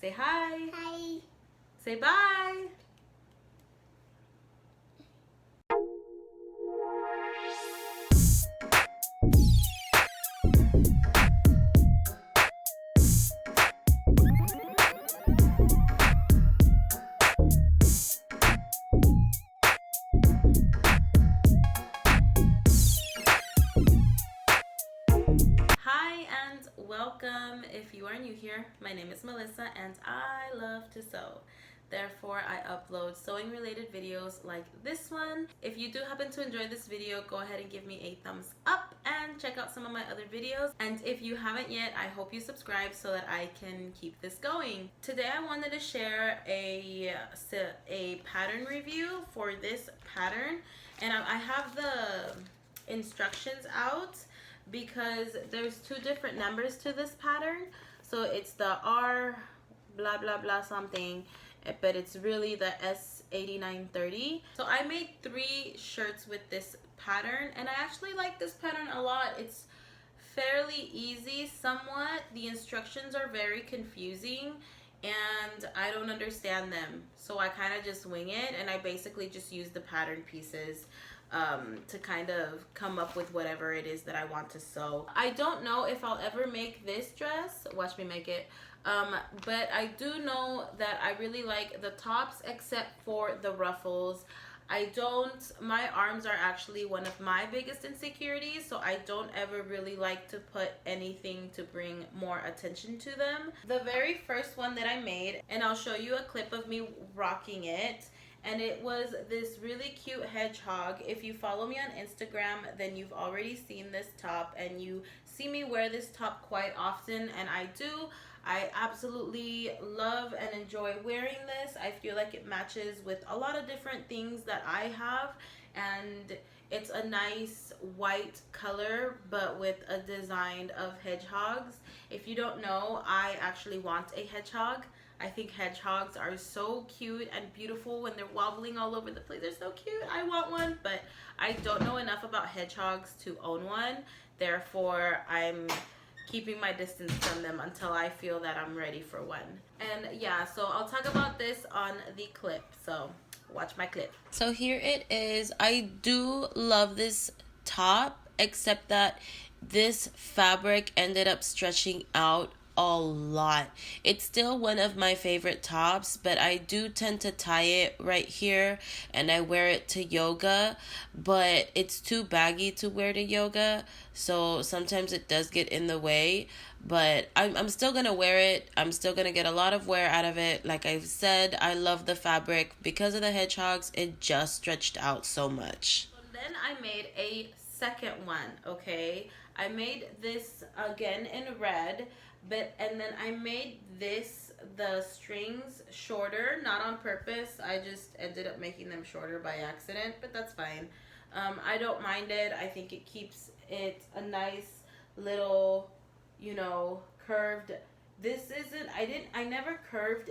Say hi. Hi. Say bye. Hi and welcome. If you are new here, my name is Melissa and I love to sew. Therefore, I upload sewing related videos like this one. If you do happen to enjoy this video, go ahead and give me a thumbs up and check out some of my other videos. And if you haven't yet, I hope you subscribe so that I can keep this going. Today I wanted to share a pattern review for this pattern, and I have the instructions out because there's two different numbers to this pattern. So it's the R blah blah blah something, but it's really the S8930. So I made 3 shirts with this pattern and I actually like this pattern a lot. It's fairly easy somewhat. The instructions are very confusing and I don't understand them, so I kind of just wing it and I basically just use the pattern pieces to kind of come up with whatever it is that I want to sew. I don't know if I'll ever make this dress. Watch me make it. But I do know that I really like the tops except for the ruffles. My arms are actually one of my biggest insecurities, so I don't ever really like to put anything to bring more attention to them. The very first one that I made, and I'll show you a clip of me rocking it, and it was this really cute hedgehog. If you follow me on Instagram, then you've already seen this top and you see me wear this top quite often, and I do. I absolutely love and enjoy wearing this. I feel like it matches with a lot of different things that I have, and it's a nice white color but with a design of hedgehogs. If you don't know, I actually want a hedgehog. I think hedgehogs are so cute and beautiful when they're wobbling all over the place. They're so cute. I want one, but I don't know enough about hedgehogs to own one. Therefore, I'm keeping my distance from them until I feel that I'm ready for one. And yeah, so I'll talk about this on the clip. So watch my clip. So here it is. I do love this top, except that this fabric ended up stretching out a lot. It's still one of my favorite tops, but I do tend to tie it right here and I wear it to yoga, but it's too baggy to wear to yoga, so sometimes it does get in the way. But I'm still gonna wear it. I'm still gonna get a lot of wear out of it. Like I've said, I love the fabric. Because of the hedgehogs, it just stretched out so much. Then I made a second one, okay? I made this again in red, and then I made the strings shorter, not on purpose. I just ended up making them shorter by accident, but that's fine. I don't mind it. I think it keeps it a nice little, curved. This isn't, I never curved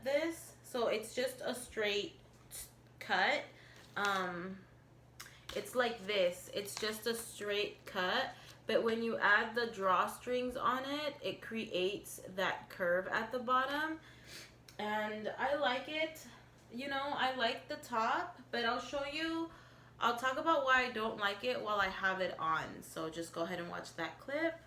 this, so it's just a straight cut. It's like this. It's just a straight cut. But when you add the drawstrings on it, it creates that curve at the bottom. And I like it. I like the top, but I'll talk about why I don't like it while I have it on. So just go ahead and watch that clip.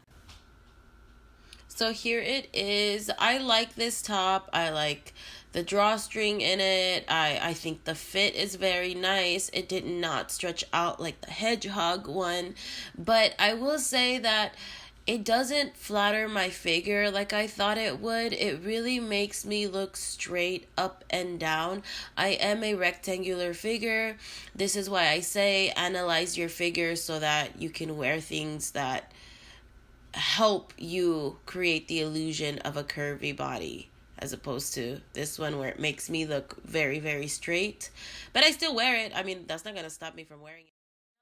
So here it is. I like this top. I like the drawstring in it. I think the fit is very nice. It did not stretch out like the hedgehog one, but I will say that it doesn't flatter my figure like I thought it would. It really makes me look straight up and down. I am a rectangular figure. This is why I say analyze your figure so that you can wear things that help you create the illusion of a curvy body, as opposed to this one where it makes me look very, very straight. But I still wear it. I mean, that's not going to stop me from wearing it.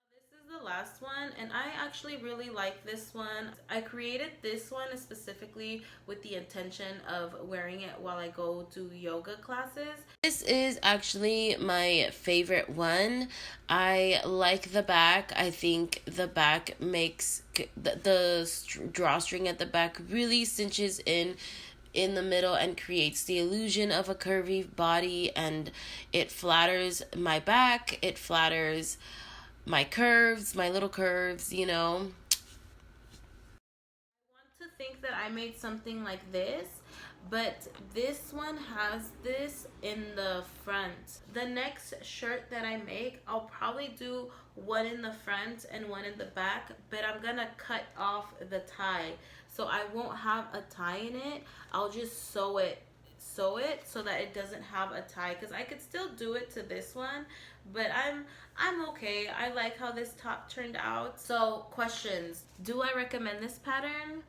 This is the last one, and I actually really like this one. I created this one specifically with the intention of wearing it while I go to yoga classes. This is actually my favorite one. I like the back. I think the back makes the drawstring at the back really cinches in in the middle and creates the illusion of a curvy body, and it flatters my back, it flatters my curves, my little curves, you know. I want to think that I made something like this, but this one has this in the front. The next shirt that I make, I'll probably do one in the front and one in the back, but I'm gonna cut off the tie, so I won't have a tie in it. I'll just sew it so that it doesn't have a tie, because I could still do it to this one, but I'm okay. I like how this top turned out. So questions: do I recommend this pattern?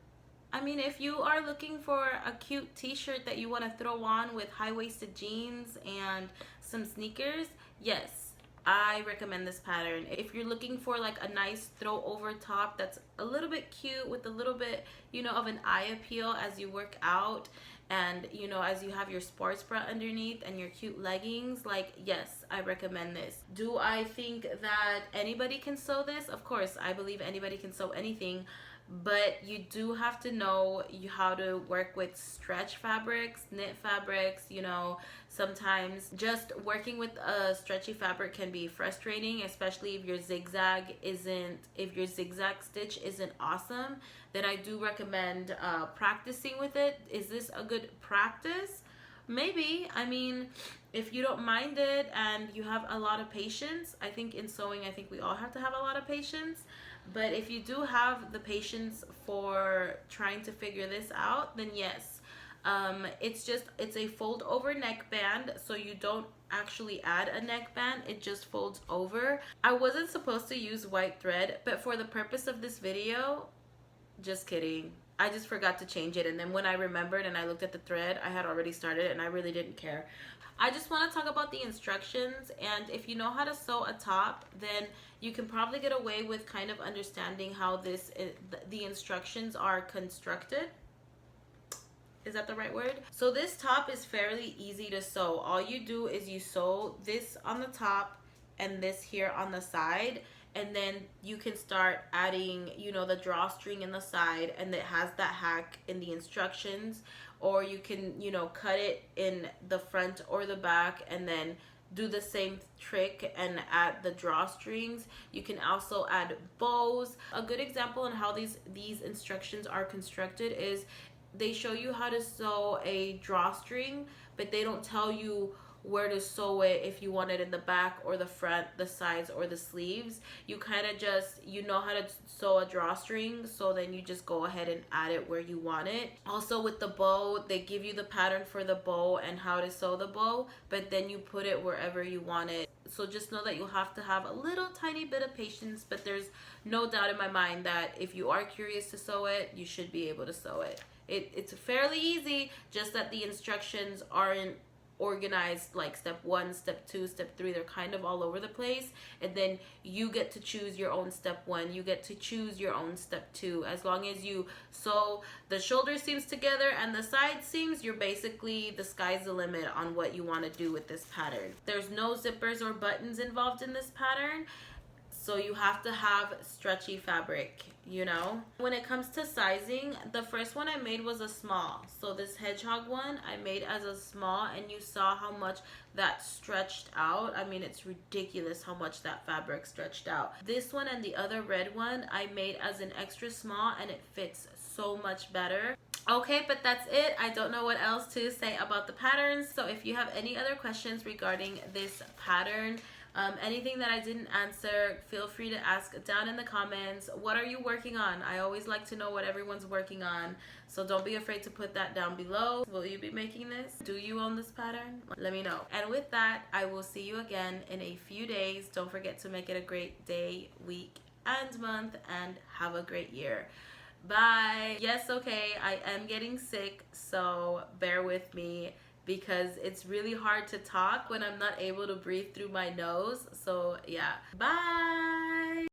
I mean, if you are looking for a cute t-shirt that you want to throw on with high-waisted jeans and some sneakers, yes, I recommend this pattern. If you're looking for like a nice throw over top that's a little bit cute with a little bit, you know, of an eye appeal as you work out, and you know, as you have your sports bra underneath and your cute leggings, like, yes, I recommend this. Do I think that anybody can sew this? Of course, I believe anybody can sew anything, but you do have to know how to work with stretch fabrics, knit fabrics. You know, sometimes just working with a stretchy fabric can be frustrating, especially if your zigzag stitch isn't awesome. Then I do recommend practicing with it. Is this a good practice? Maybe. I mean, if you don't mind it and you have a lot of patience, I think in sewing, I think we all have to have a lot of patience. But if you do have the patience for trying to figure this out, then yes. It's a fold over neckband, so you don't actually add a neckband, it just folds over. I wasn't supposed to use white thread, but for the purpose of this video, just kidding, I just forgot to change it, and then when I remembered and I looked at the thread, I had already started it and I really didn't care. I just want to talk about the instructions, and if you know how to sew a top, then you can probably get away with kind of understanding how the instructions are constructed. Is that the right word? So this top is fairly easy to sew. All you do is you sew this on the top and this here on the side, and then you can start adding, you know, the drawstring in the side, and it has that hack in the instructions. Or you can, you know, cut it in the front or the back and then do the same trick and add the drawstrings. You can also add bows. A good example on how these instructions are constructed is they show you how to sew a drawstring, but they don't tell you where to sew it, if you want it in the back or the front, the sides or the sleeves. You kind of just, you know how to sew a drawstring, so then you just go ahead and add it where you want it. Also with the bow, they give you the pattern for the bow and how to sew the bow, but then you put it wherever you want it. So just know that you'll have to have a little tiny bit of patience, but there's no doubt in my mind that if you are curious to sew it, you should be able to sew it. It's fairly easy, just that the instructions aren't organized like step 1, step 2, step 3. They're kind of all over the place, and then you get to choose your own step 1, you get to choose your own step 2. As long as you sew the shoulder seams together and the side seams, you're basically, the sky's the limit on what you want to do with this pattern. There's no zippers or buttons involved in this pattern, so you have to have stretchy fabric, you know. When it comes to sizing, the first one I made was a small. So this Hedghog one I made as a small, and you saw how much that stretched out. I mean, it's ridiculous how much that fabric stretched out. This one and the other red one I made as an extra small, and it fits so much better. Okay, but that's it. I don't know what else to say about the patterns. So if you have any other questions regarding this pattern, anything that I didn't answer, feel free to ask down in the comments. What are you working on? I always like to know what everyone's working on, so don't be afraid to put that down below. Will you be making this? Do you own this pattern? Let me know. And with that, I will see you again in a few days. Don't forget to make it a great day, week, and month, and have a great year. Bye. Yes, okay, I am getting sick, so bear with me, because it's really hard to talk when I'm not able to breathe through my nose. So yeah, bye.